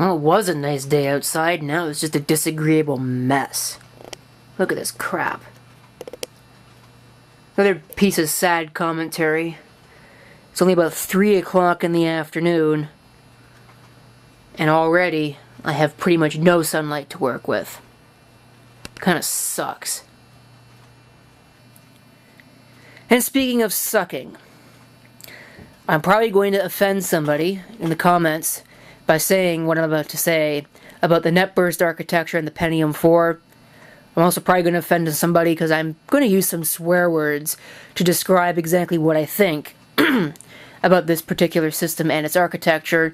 Well, it was a nice day outside, now it's just a disagreeable mess. Look at this crap. Another piece of sad commentary. It's only about 3 o'clock in the afternoon, and already I have pretty much no sunlight to work with. Kinda sucks. And speaking of sucking, I'm probably going to offend somebody in the comments by saying what I'm about to say about the net burst architecture and the Pentium 4. I'm also probably going to offend somebody because I'm going to use some swear words to describe exactly what I think about this particular system and its architecture.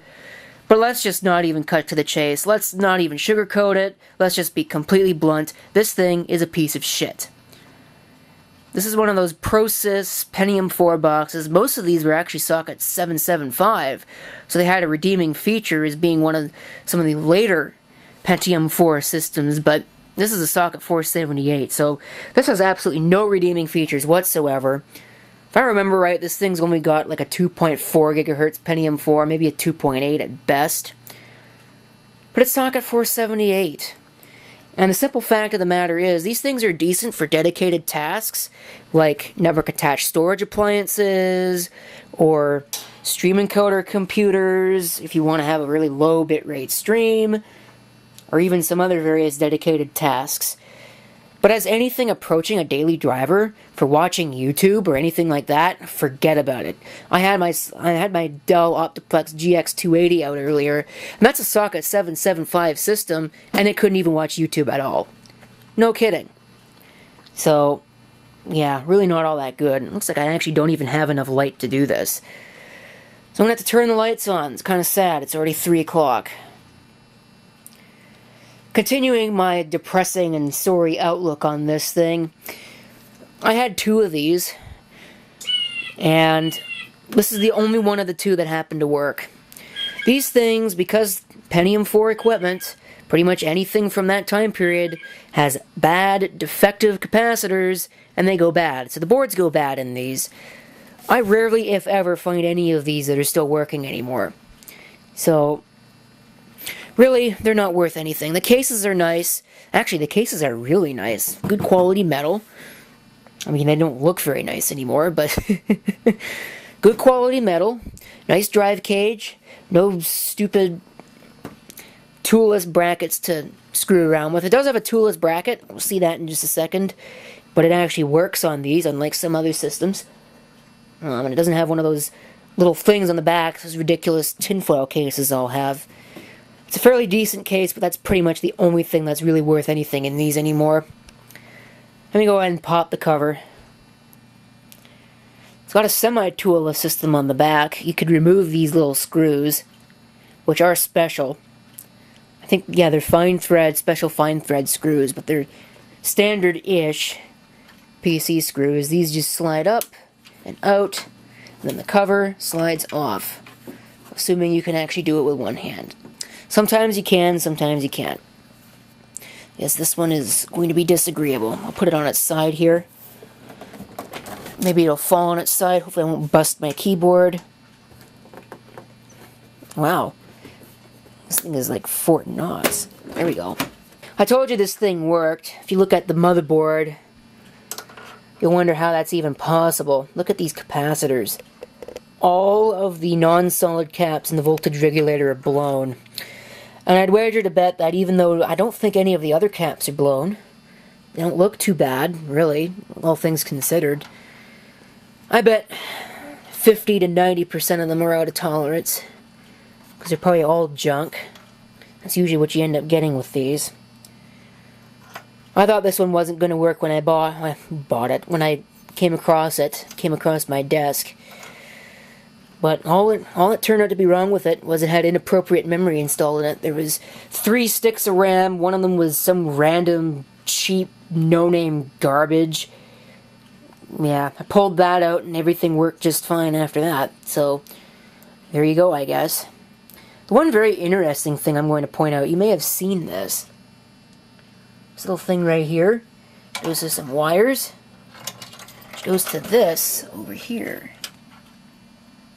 But let's just not even cut to the chase. Let's not even sugarcoat it. Let's just be completely blunt. This thing is a piece of shit. This is one of those Prosys Pentium 4 boxes. Most of these were actually socket 775, so they had a redeeming feature as being one of some of the later Pentium 4 systems, but this is a socket 478, so this has absolutely no redeeming features whatsoever. If I remember right, this thing's only got like a 2.4 GHz Pentium 4, maybe a 2.8 at best. But it's socket 478. And the simple fact of the matter is, these things are decent for dedicated tasks, like network-attached storage appliances, or stream encoder computers, if you want to have a really low bitrate stream, or even some other various dedicated tasks. But as anything approaching a daily driver for watching YouTube or anything like that, forget about it. I had my Dell Optiplex GX280 out earlier, and that's a socket 775 system, and it couldn't even watch YouTube at all. No kidding. So, yeah, really not all that good. It looks like I actually don't even have enough light to do this. So I'm going to have to turn the lights on. It's kind of sad. It's already 3 o'clock. Continuing my depressing and sorry outlook on this thing, I had 2 of these, and this is the only one of the 2 that happened to work. These things, because Pentium 4 equipment, pretty much anything from that time period, has bad, defective capacitors, and they go bad. So the boards go bad in these. I rarely, if ever, find any of these that are still working anymore. So really, they're not worth anything. The cases are nice. Actually, the cases are really nice. Good quality metal. I mean, they don't look very nice anymore, but good quality metal. Nice drive cage. No stupid toolless brackets to screw around with. It does have a toolless bracket. We'll see that in just a second. But it actually works on these, unlike some other systems. And it doesn't have one of those little things on the back, those ridiculous tinfoil cases all have. It's a fairly decent case, but that's pretty much the only thing that's really worth anything in these anymore. Let me go ahead and pop the cover. It's got a semi-toolless system on the back. You could remove these little screws, which are special. I think, yeah, they're fine thread, special fine thread screws, but they're standard-ish PC screws. These just slide up and out, and then the cover slides off, assuming you can actually do it with one hand. Sometimes you can, sometimes you can't. Yes, this one is going to be disagreeable. I'll put it on its side here. Maybe it'll fall on its side. Hopefully I won't bust my keyboard. Wow. This thing is like Fort Knox. There we go. I told you this thing worked. If you look at the motherboard, you'll wonder how that's even possible. Look at these capacitors. All of the non-solid caps in the voltage regulator are blown. And I'd wager to bet that even though I don't think any of the other caps are blown, they don't look too bad, really, all things considered. I bet 50 to 90% of them are out of tolerance, because they're probably all junk. That's usually what you end up getting with these. I thought this one wasn't going to work when I bought it, when I came across my desk. But all it turned out to be wrong with it was it had inappropriate memory installed in it. There was 3 sticks of RAM. One of them was some random, cheap, no-name garbage. Yeah, I pulled that out and everything worked just fine after that. So, there you go, I guess. The one very interesting thing I'm going to point out, you may have seen this. This little thing right here goes to some wires. Goes to this over here.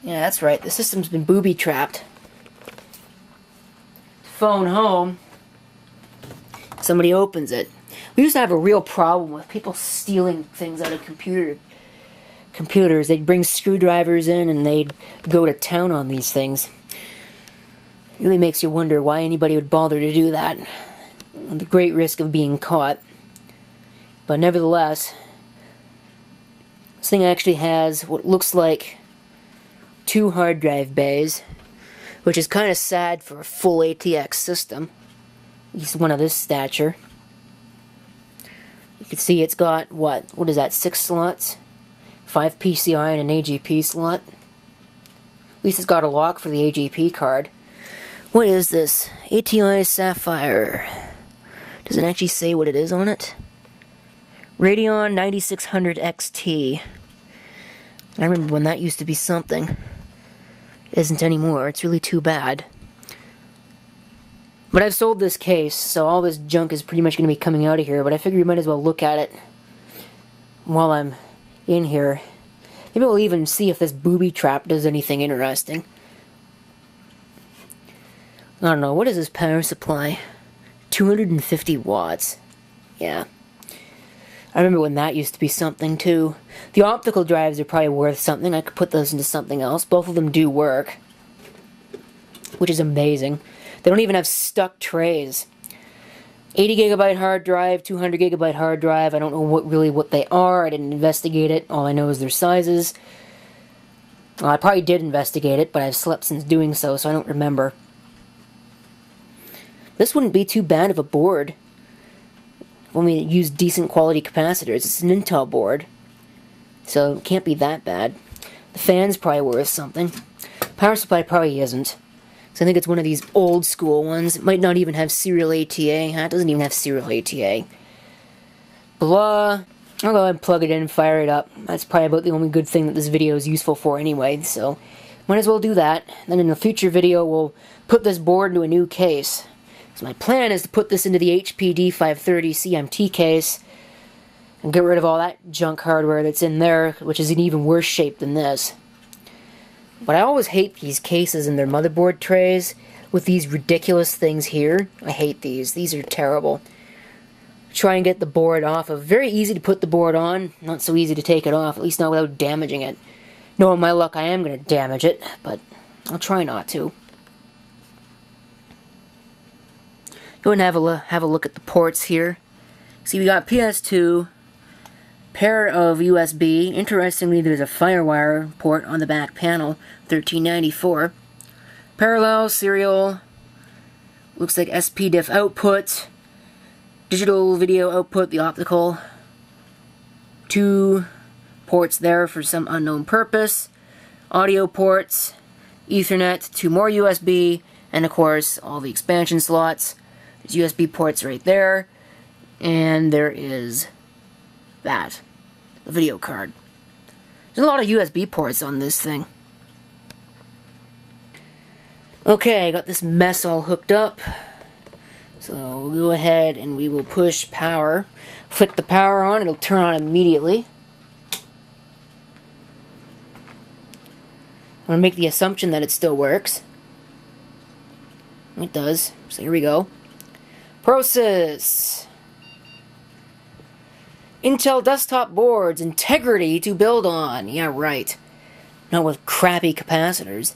Yeah, that's right. The system's been booby-trapped. phone home, somebody opens it. We used to have a real problem with people stealing things out of computers. They'd bring screwdrivers in and they'd go to town on these things. It really makes you wonder why anybody would bother to do that. The great risk of being caught. But nevertheless, this thing actually has what looks like 2 hard drive bays, which is kind of sad for a full ATX system. At least one of this stature. You can see it's got, what is that, 6 slots? 5 PCI and an AGP slot. At least it's got a lock for the AGP card. What is this? ATI Sapphire. Does it actually say what it is on it? Radeon 9600 XT. I remember when that used to be something. It isn't anymore. It's really too bad. But I've sold this case, so all this junk is pretty much going to be coming out of here, but I figure you might as well look at it while I'm in here. Maybe we'll even see if this booby trap does anything interesting. I don't know, what is this power supply? 250 watts. Yeah. I remember when that used to be something too. The optical drives are probably worth something. I could put those into something else. Both of them do work, which is amazing. They don't even have stuck trays. 80 gigabyte hard drive, 200 gigabyte hard drive. I don't know what they are. I didn't investigate it. All I know is their sizes. Well, I probably did investigate it, but I've slept since doing so, so I don't remember. This wouldn't be too bad of a board when we use decent quality capacitors. It's an Intel board, so it can't be that bad. The fan's probably worth something. Power supply probably isn't. So I think it's one of these old school ones. It might not even have serial ATA. It doesn't even have serial ATA. Blah. I'll go ahead and plug it in and fire it up. That's probably about the only good thing that this video is useful for anyway, so might as well do that. Then in a future video we'll put this board into a new case. So my plan is to put this into the HP D530 CMT case and get rid of all that junk hardware that's in there, which is in even worse shape than this. But I always hate these cases and their motherboard trays with these ridiculous things here. I hate these. These are terrible. Try and get the board off of. Very easy to put the board on, not so easy to take it off, at least not without damaging it. Knowing my luck, I am going to damage it, but I'll try not to. Go and have a look at the ports here. See, we got PS2, pair of USB. Interestingly, there's a FireWire port on the back panel, 1394. Parallel, serial, looks like SPDIF output, digital video output, the optical. 2 ports there for some unknown purpose. Audio ports, Ethernet, 2 more USB, and of course, all the expansion slots. There's USB ports right there, and there is that, the video card. There's a lot of USB ports on this thing. Okay, I got this mess all hooked up. So we'll go ahead and we will push power. Flick the power on, it'll turn on immediately. I'm going to make the assumption that it still works. It does. So here we go. Prosys. Intel desktop boards, integrity to build on. Yeah, right. Not with crappy capacitors.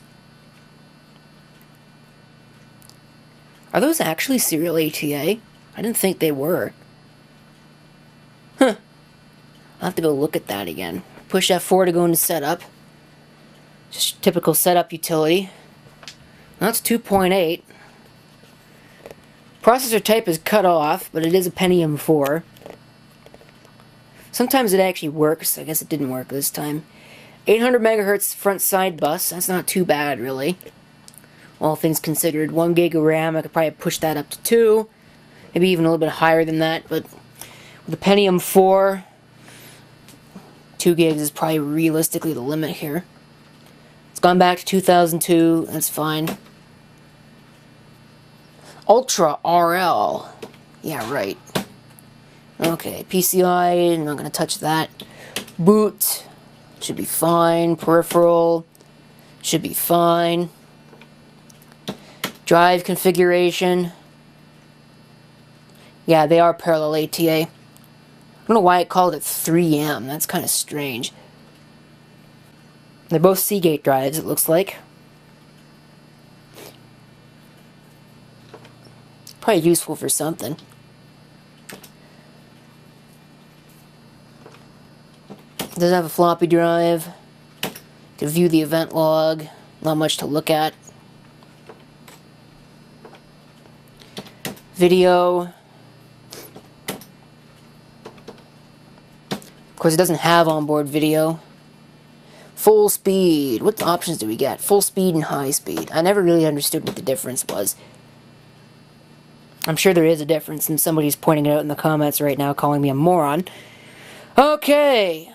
Are those actually serial ATA? I didn't think they were. Huh. I'll have to go look at that again. Push F4 to go into setup. Just typical setup utility. That's 2.8. Processor type is cut off, but it is a Pentium 4. Sometimes it actually works. I guess it didn't work this time. 800 megahertz front side bus. That's not too bad, really. All things considered. 1 gig of RAM. I could probably push that up to 2. Maybe even a little bit higher than that. But with the Pentium 4, 2 gigs is probably realistically the limit here. It's gone back to 2002. That's fine. Ultra RL. Yeah, right. Okay, PCI, I'm not going to touch that. Boot, should be fine. Peripheral, should be fine. Drive configuration. Yeah, they are parallel ATA. I don't know why it called it 3M. That's kind of strange. They're both Seagate drives, it looks like. Probably useful for something. It does have a floppy drive. You can view the event log. Not much to look at. Video. Of course, it doesn't have onboard video. Full speed. What options do we get? Full speed and high speed. I never really understood what the difference was. I'm sure there is a difference, and somebody's pointing it out in the comments right now, calling me a moron. Okay.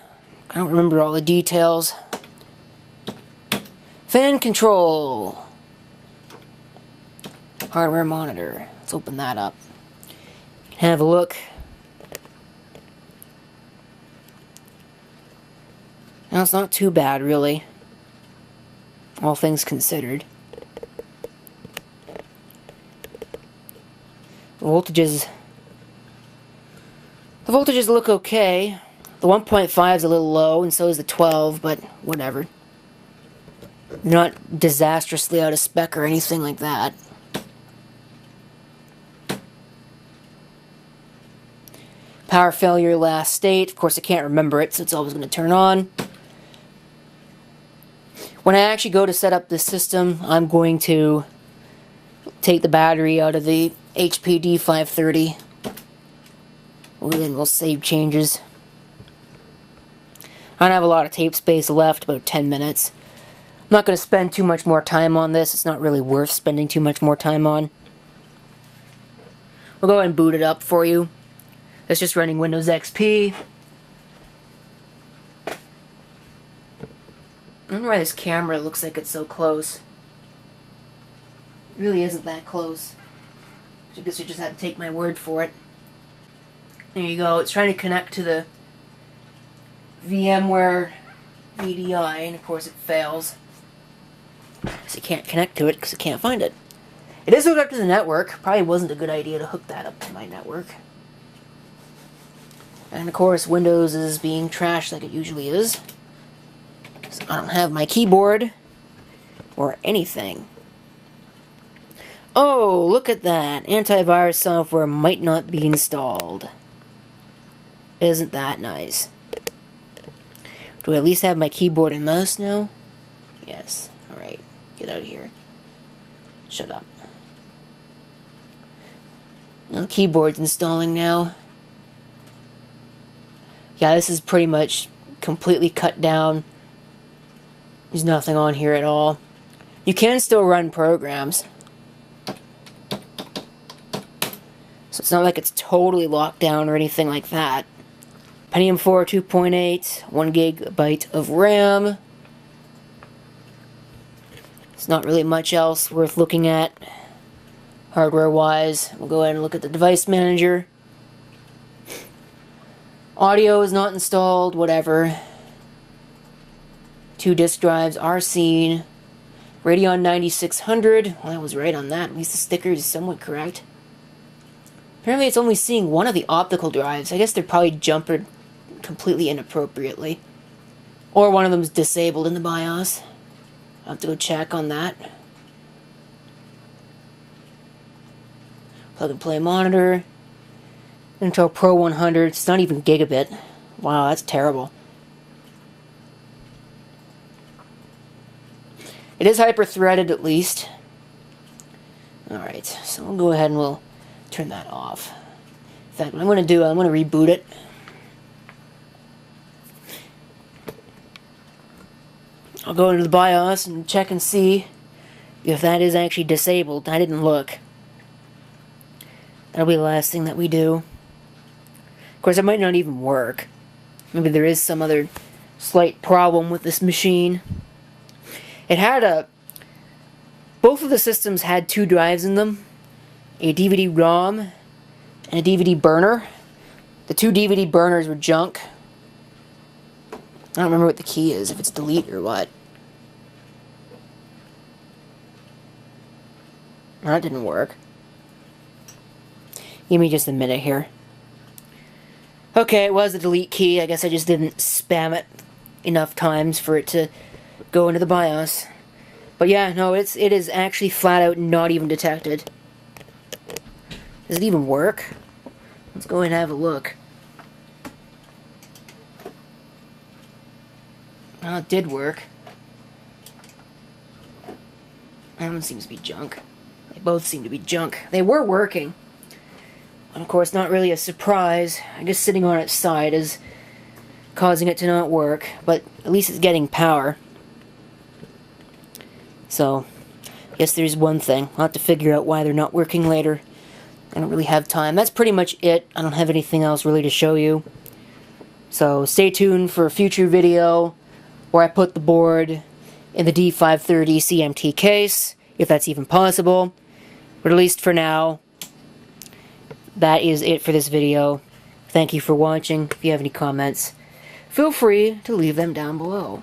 I don't remember all the details. Fan control. Hardware monitor. Let's open that up. Have a look. Now, it's not too bad, really. All things considered. The voltages look okay. The 1.5 is a little low, and so is the 12, but whatever. They're not disastrously out of spec or anything like that. Power failure last state. Of course, I can't remember it, so it's always going to turn on. When I actually go to set up this system, I'm going to take the battery out of the HP D530. Then we'll save changes. I don't have a lot of tape space left, about 10 minutes. I'm not going to spend too much more time on this. It's not really worth spending too much more time on. We'll go ahead and boot it up for you. It's just running Windows XP. I don't know why this camera looks like it's so close. It really isn't that close. I guess you just have to take my word for it. There you go. It's trying to connect to the VMware VDI, and of course it fails. So you can't connect to it because it can't find it. It is hooked up to the network. Probably wasn't a good idea to hook that up to my network. And of course Windows is being trashed like it usually is. So I don't have my keyboard or anything. Oh, look at that. Antivirus software might not be installed. Isn't that nice? Do I at least have my keyboard and mouse now? Yes. Alright. Get out of here. Shut up. No, keyboard's installing now. Yeah, this is pretty much completely cut down. There's nothing on here at all. You can still run programs. So it's not like it's totally locked down or anything like that. Pentium 4 2.8, 1 GB of RAM. It's not really much else worth looking at hardware-wise. We'll go ahead and look at the device manager. Audio is not installed, whatever. 2 disk drives are seen. Radeon 9600, well, I was right on that. At least the sticker is somewhat correct. Apparently it's only seeing one of the optical drives. I guess they're probably jumpered completely inappropriately. Or one of them's disabled in the BIOS. I'll have to go check on that. Plug and play monitor. Intel Pro 100. It's not even gigabit. Wow, that's terrible. It is hyper-threaded at least. Alright, so we'll go ahead and we'll turn that off. In fact, what I'm going to do, I'm going to reboot it. I'll go into the BIOS and check and see if that is actually disabled. I didn't look. That'll be the last thing that we do. Of course, it might not even work. Maybe there is some other slight problem with this machine. It had both of the systems had 2 drives in them. A DVD-ROM and a DVD burner. The 2 DVD burners were junk. I don't remember what the key is, if it's delete or what. That didn't work. Give me just a minute here. Okay, it was the delete key. I guess I just didn't spam it enough times for it to go into the BIOS. But yeah, no, it is actually flat out not even detected. Does it even work? Let's go and have a look. Oh, it did work. That one seems to be junk. They both seem to be junk. They were working. And of course, not really a surprise. I guess sitting on its side is causing it to not work. But at least it's getting power. So, I guess there's one thing. I'll have to figure out why they're not working later. I don't really have time. That's pretty much it. I don't have anything else really to show you. So, stay tuned for a future video where I put the board in the D530 CMT case, if that's even possible. But at least for now, that is it for this video. Thank you for watching. If you have any comments, feel free to leave them down below.